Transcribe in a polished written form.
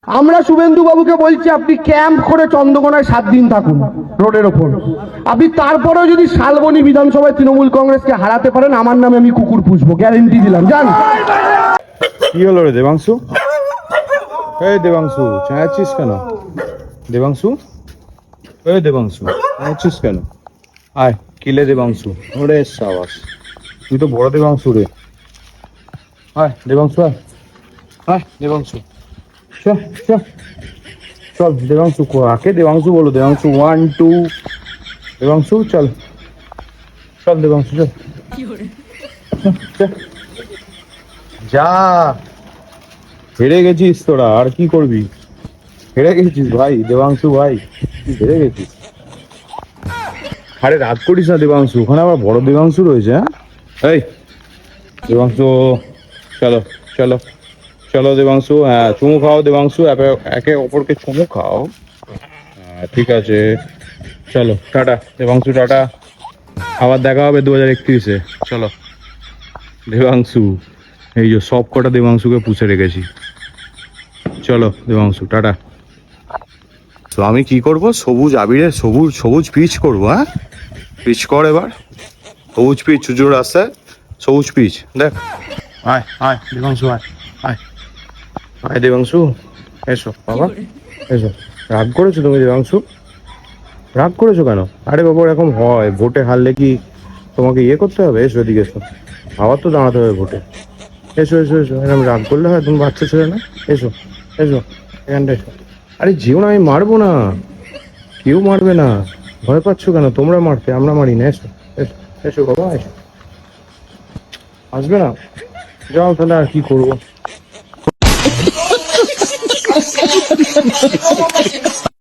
আমরা শুভেন্দু বাবুকে বলছি আপনি ক্যাম্প করে চন্দ্রকোনায় 7 দিন থাকুন রোডের ওপর। আপনি তারপরেও যদি শালবনী বিধানসভায় তৃণমূল কংগ্রেসকে হারাতে পারেন, আমার নামে আমি কুকুর পুষবো, গ্যারেন্টি দিলাম। জান কি হলো রে দেবাংশু? এই দেবাংশু চেঁচাচ্ছিস কেন? দেবাংশু, এই দেবাংশু চেঁচাচ্ছিস কেন? আয় কিলে দেবাংশু। ওরে সাবাস, তুই তো বড় দেবাংশু রে। আয় দেবাংশু, আয় আয় দেবাংশু, চল চল চল দেবাংশু। কাকে দেবাংশু বলো? দেবাংশু 1 2, দেবাংশু চল চল দেবাংশু চল চল। যা, হেরে গেছিস তোরা, আর কি করবি? হেরে গেছিস ভাই দেবাংশু ভাই, তুই হেরে গেছিস। আরে রাগ করিস না দেবাংশু, ওখানে আবার বড় দেবাংশু রয়েছে। হ্যাঁ এই দেবাংশু, চলো চলো চলো দেবাংশু। হ্যাঁ চুমু খাও দেবাংশু, একে অপরকে চুমু খাও। হ্যাঁ ঠিক আছে, চলো টাটা দেবাংশু, টাটা। আবার দেখা হবে 2031-এ। চলো দেবাংশু, এই যে সব কটা দেবাংশুকে পুষে রেখেছি। চলো দেবাংশু, টাটা। তো আমি কি করব? সবুজ আবিরে সবুজ সবুজ পিচ করবো। হ্যাঁ পিচ কর এবার, সবুজ পিচ, চুজোর রাস্তায় সবুজ পিচ দেখ। আয় আয় দেবাংশু, আয় আয় আয় দেবাংশু, এসো বাবা এসো। রাগ করেছো তুমি দেবাংশু? রাগ করেছো কেন? আরে বাবা এরকম হয়, ভোটে হারলে কি তোমাকে ইয়ে করতে হবে? এসো এদিকে এসো, আবার তো দাঁড়াতে হবে ভোটে। এসো এসো এসো, এরকম রাগ করলে হয়? তুমি বাচ্চা ছেলে না? এসো এসো এখানটা এসো। আরে যেও না, আমি মারবো না, কেউ মারবে না। ভয় পাচ্ছ কেন? তোমরা মারতে, আমরা মারি না। এসো এসো এসো বাবা এসো। আসবে না? যাও তাহলে, আর কি করবো।